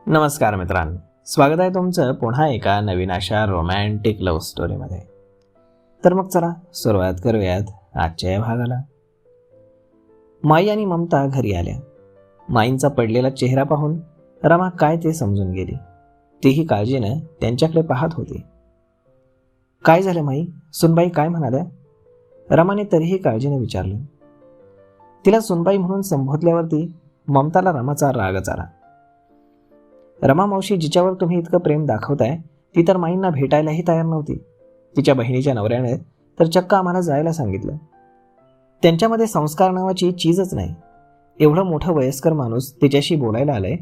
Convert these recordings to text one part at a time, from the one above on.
नमस्कार मित्रांनो, स्वागत आहे तुमचं पुन्हा एका नवीन अशा रोमॅन्टिक लव्ह स्टोरीमध्ये. तर मग चला सुरुवात करूयात आजच्या या भागाला. माई आणि ममता घरी आल्या. माईंचा पडलेला चेहरा पाहून रमा काय ते समजून गेली. तीही काळजीनं त्यांच्याकडे पाहत होती. काय झालं माई? सुनबाई काय म्हणाल्या? रमाने तरीही काळजीने विचारलं. तिला सुनबाई म्हणून संबोधल्यावरती ममताला रमाचा रागच आला. रमा मावशी, जिच्यावर तुम्ही इतकं प्रेम दाखवताय ती तर माईंना भेटायलाही तयार नव्हती. तिच्या बहिणीच्या नवऱ्याने तर चक्क आम्हाला जायला सांगितलं. त्यांच्यामध्ये संस्कार नावाची चीजच नाही. एवढं मोठं वयस्कर माणूस तिच्याशी बोलायला आलंय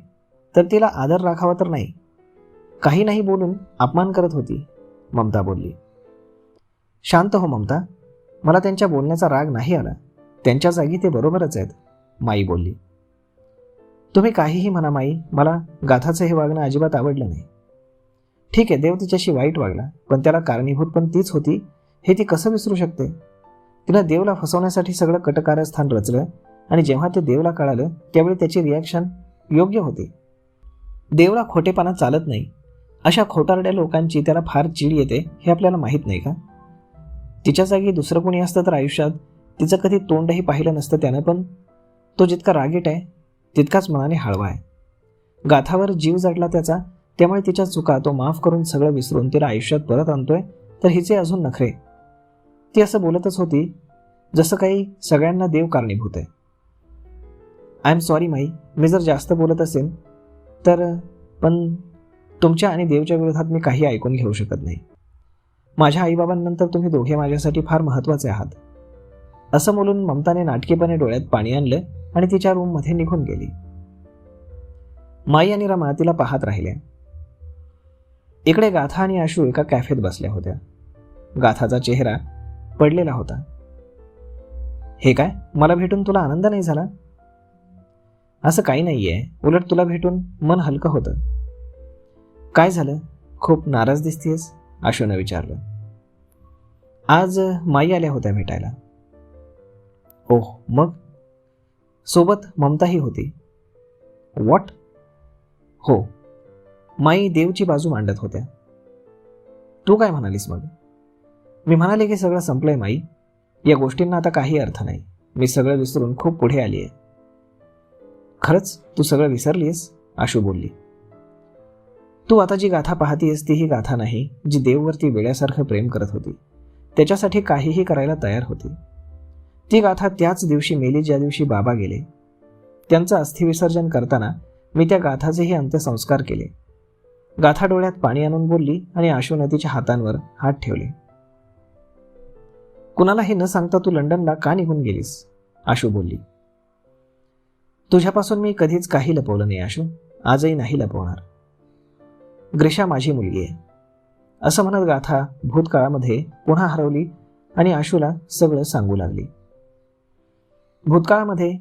तर तिला आदर राखावा तर नाही. काही नाही बोलून अपमान करत होती, ममता बोलली. शांत हो ममता, मला त्यांच्या बोलण्याचा राग नाही आला. त्यांच्या जागी ते बरोबरच आहेत, माई बोलली. तुम्ही काहीही म्हणा माई, मला गाथाचं हे वागणं अजिबात आवडलं नाही. ठीक आहे, देव तिच्याशी वाईट वागला, पण त्याला कारणीभूत पण तीच होती हे ती कसं विसरू शकते? तिनं देवला फसवण्यासाठी सगळं कटकारस्थान रचलं आणि जेव्हा ते देवला कळालं त्यावेळी त्याची रिॲक्शन योग्य होती. देवला खोटेपणा चालत नाही. अशा खोटारड्या लोकांची त्याला फार चीड येते हे आपल्याला माहीत नाही का? तिच्या जागी दुसरं कोणी असतं तर आयुष्यात तिचं कधी तोंडही पाहिलं नसतं त्यानं, पण तो जितका रागीट आहे तितकाच मनाने हळवा आहे. गाथावर जीव जडला त्याचा, त्यामुळे तिच्या चुका तो माफ करून सगळं विसरून तिला आयुष्यात परत आणतोय तर हिचे अजून नखरे. ती असं बोलतच होती जसं काही सगळ्यांना देव कारणीभूत आहे. आय एम सॉरी माई, मी जर जास्त बोलत असेल तर, पण तुमच्या आणि देवच्या विरोधात मी काही ऐकून घेऊ शकत नाही. माझ्या आईबाबांनंतर तुम्ही दोघे माझ्यासाठी फार महत्त्वाचे आहात. असं बोलून ममताने नाटकीपणे डोळ्यात पाणी आणलं आणि तिच्या रूममध्ये निघून गेली. माई आणि रमा तिला पाहत राहिल्या. इकडे गाथा आणि आशू एका कॅफेत बसल्या होत्या. गाथाचा चेहरा पडलेला होता. हे काय, मला भेटून तुला आनंद नाही झाला? असं काही नाहीये, उलट तुला भेटून मन हलकं होतं. काय झालं, खूप नाराज दिसतेस? आशूनं विचारलं. आज माई आल्या होत्या भेटायला. ओह, मग? सोबत ममताही होती. व्हॉट? हो, माई देवची बाजू मांडत होत्या. तू काय म्हणालीस मग? मी म्हणाले की सगळं संपलंय माई, या गोष्टींना आता काही अर्थ नाही. मी सगळं विसरून खूप पुढे आली आहे. खरंच तू सगळं विसरलीस? आशू बोलली. तू आता जी गाथा पाहतीयस ती ही गाथा नाही जी देववरती वेड्यासारखं प्रेम करत होती, त्याच्यासाठी काहीही करायला तयार होती. ती गाथा त्याच दिवशी मेली ज्या दिवशी बाबा गेले. त्यांचं अस्थिविसर्जन करताना मी त्या गाथाचेही अंत्यसंस्कार केले. गाथा डोळ्यात पाणी आणून बोलली आणि आशूने तिच्या हातांवर हात ठेवले. कुणालाही न सांगता तू लंडनला का निघून गेलीस? आशू बोलली. तुझ्यापासून मी कधीच काही लपवलं नाही आशू, आजही नाही लपवणार. ग्रीषा माझी मुलगी आहे, असं म्हणत गाथा भूतकाळामध्ये पुन्हा हरवली आणि आशूला सगळं सांगू लागली. भूतकाळामध्ये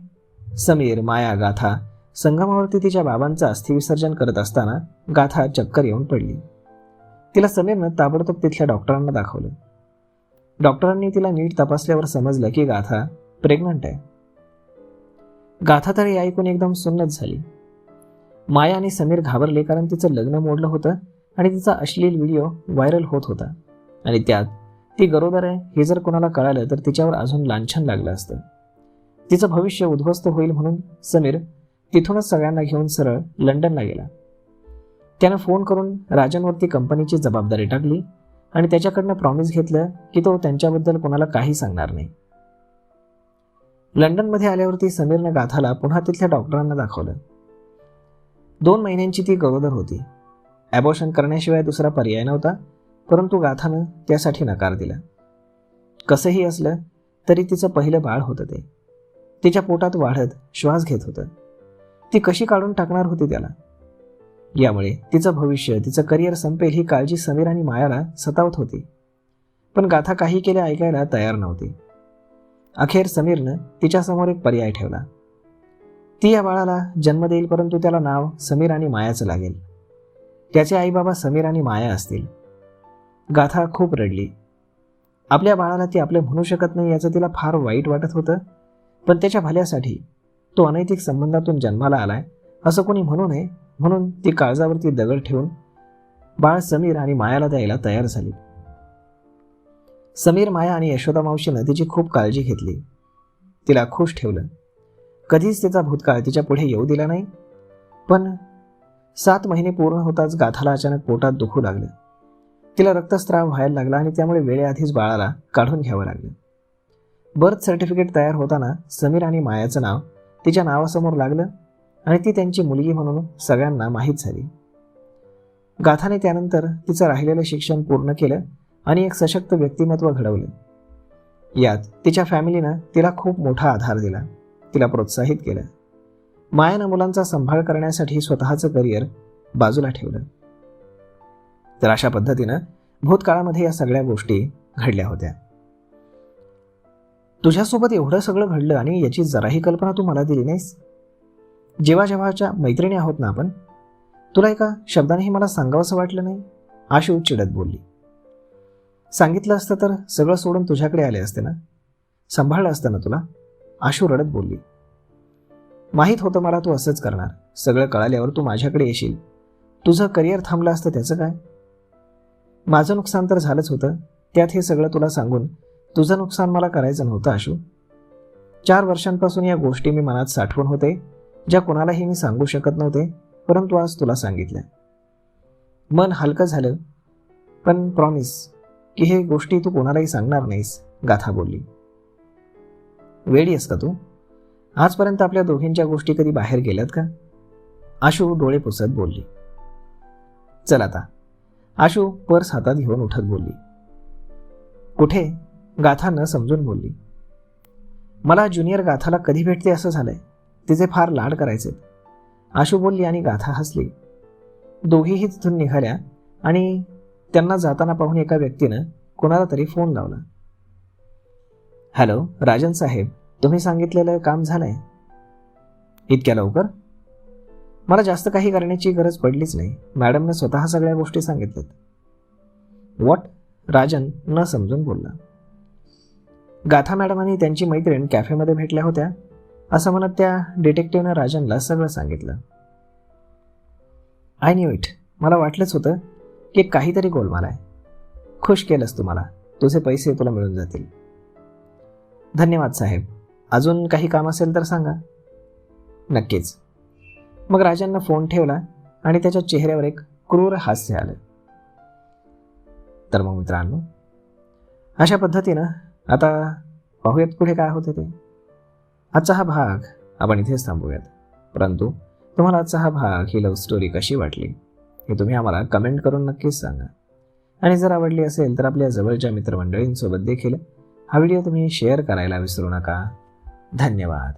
समीर, माया, गाथा संगमावरती तिच्या बाबांचं अस्थिविसर्जन करत असताना गाथा चक्कर येऊन पडली. तिला समीरनं ताबडतोब तिथल्या डॉक्टरांना दाखवलं. डॉक्टरांनी तिला नीट तपासल्यावर समजलं की गाथा प्रेग्नंट आहे. गाथा तर हे ऐकून एकदम सुन्नत झाली. माया आणि समीर घाबरले, कारण तिचं लग्न मोडलं होतं आणि तिचा अश्लील व्हिडिओ व्हायरल होत होता आणि त्यात ती गरोदर आहे हे जर कोणाला कळालं तर तिच्यावर अजून लांछन लागलं असतं. तिचं भविष्य उद्ध्वस्त होईल म्हणून समीर तिथूनच सगळ्यांना घेऊन सरळ लंडनला गेला. त्यानं फोन करून राजनवरती कंपनीची जबाबदारी टाकली आणि त्याच्याकडनं प्रॉमिस घेतलं की तो त्यांच्याबद्दल कोणाला काही सांगणार नाही. लंडनमध्ये आल्यावरती समीरनं गाथाला पुन्हा तिथल्या डॉक्टरांना दाखवलं. 2 महिन्यांची ती गरोदर होती. ॲबॉर्शन करण्याशिवाय दुसरा पर्याय नव्हता, परंतु गाथानं त्यासाठी नकार दिला. कसंही असलं तरी तिचं पहिलं बाळ होतं ते. तिच्या पोटात वाढत श्वास घेत होतं. ती कशी काढून टाकणार होती त्याला? यामुळे तिचं भविष्य, तिचं करिअर संपेल ही काळजी समीर आणि मायाला सतावत होती. पण गाथा काही केले ऐकायला तयार नव्हती. अखेर समीरनं तिच्यासमोर एक पर्याय ठेवला. ती या बाळाला जन्म देईल, परंतु त्याला नाव समीर आणि मायाचं लागेल. त्याचे आईबाबा समीर आणि माया असतील. गाथा खूप रडली. आपल्या बाळाला ती आपले म्हणू शकत नाही याचं तिला फार वाईट वाटत होतं, पण त्याच्या भल्यासाठी तो अनैतिक संबंधातून जन्माला आलाय असं कोणी म्हणू नये म्हणून ती काळजावरती दगड ठेवून बाळ समीर आणि मायाला द्यायला तयार झाली. समीर, माया आणि यशोदा मावशीनं तिची खूप काळजी घेतली. तिला खुश ठेवलं. कधीच तिचा भूतकाळ तिच्या पुढे येऊ दिला नाही. पण 7 महिने पूर्ण होताच गाथाला अचानक पोटात दुखू लागलं. तिला रक्तस्राव व्हायला लागला आणि त्यामुळे वेळेआधीच बाळाला काढून घ्यावं लागलं. बर्थ सर्टिफिकेट तयार होताना समीर आणि मायाचं नाव तिच्या नावासमोर लागलं आणि ती त्यांची मुलगी म्हणून सगळ्यांना माहीत झाली. गाथाने त्यानंतर तिचं राहिलेलं शिक्षण पूर्ण केलं आणि एक सशक्त व्यक्तिमत्व घडवलं. यात तिच्या फॅमिलीनं तिला खूप मोठा आधार दिला, तिला प्रोत्साहित केलं. मायानं मुलांचा सांभाळ करण्यासाठी स्वतःचं करिअर बाजूला ठेवलं. तर अशा पद्धतीनं भूतकाळामध्ये या सगळ्या गोष्टी घडल्या होत्या. तुझ्यासोबत एवढं सगळं घडलं आणि याची जराही कल्पना तू मला दिली नाहीस. जेव्हाच्या मैत्रिणी आहोत ना आपण, तुला एका शब्दानेही मला सांगावंसं वाटलं नाही, आशू चिडत बोलली. सांगितलं असतं तर सगळं सोडून तुझ्याकडे आले असते ना, सांभाळलं असतं ना तुला, आशू रडत बोलली. माहीत होतं मला तू असंच करणार. सगळं कळाल्यावर तू माझ्याकडे येशील. तुझं करिअर थांबलं असतं त्याचं काय? माझं नुकसान तर झालंच होतं, त्यात हे सगळं तुला सांगून तुझं नुकसान मला करायचं नव्हतं आशू. 4 वर्षांपासून या गोष्टी मी मनात साठवून होते, ज्या कोणालाही मी सांगू शकत नव्हते, परंतु आज तुला सांगितलं. मन हलकं झालं. पण प्रॉमिस की हे गोष्टी तू कोणालाही सांगणार नाहीस, गाथा बोलली. वेडी आहेस का तू? आजपर्यंत आपल्या दोघींच्या गोष्टी कधी बाहेर गेल्यात का? आशू डोळे पुसत बोलली. चल आता, आशू पर्स हातात घेऊन उठत बोलली. कुठे? गाथा न समजून बोलली. मला ज्युनियर गाथाला कधी भेटते असं झालंय. तिचे फार लाड करायचे, आशू बोलली आणि गाथा हसली. दोघीही तिथून निघाल्या आणि त्यांना जाताना पाहून एका व्यक्तीनं कोणाला तरी फोन लावला. हॅलो राजन साहेब, तुम्ही सांगितलेलं काम झालंय? इतक्या लवकर? मला जास्त काही करण्याची गरज पडलीच नाही. मॅडमने स्वतः सगळ्या गोष्टी सांगितल्यात. व्हॉट? राजन न समजून बोलला. गाथा मॅडम आणि त्यांची मैत्रीण कॅफेमध्ये भेटल्या होत्या असं म्हणत त्या डिटेक्टिव्हनं राजनला सगळं सांगितलं. I knew it. मला वाटलंच होतं की काहीतरी गोलमाल आहे. खुश केलंस तुम्हाला. तुझे पैसे तुला मिळून जातील. धन्यवाद साहेब. अजून काही काम असेल तर सांगा. नक्कीच. मग राजननं फोन ठेवला आणि त्याच्या चेहऱ्यावर एक क्रूर हास्य आलं. तर मग मित्रांनो, अशा पद्धतीनं आता पाहूयात पुढे काय होते ते. आजचा हा भाग आपण इथेच थांबूयात. परंतु तुम्हाला आजचा हा भाग, ही लव्ह स्टोरी कशी वाटली हे तुम्ही आम्हाला कमेंट करून नक्कीच सांगा. आणि जर आवडली असेल तर आपल्या जवळच्या मित्रमंडळींसोबत देखील हा व्हिडिओ तुम्ही शेअर करायला विसरू नका. धन्यवाद.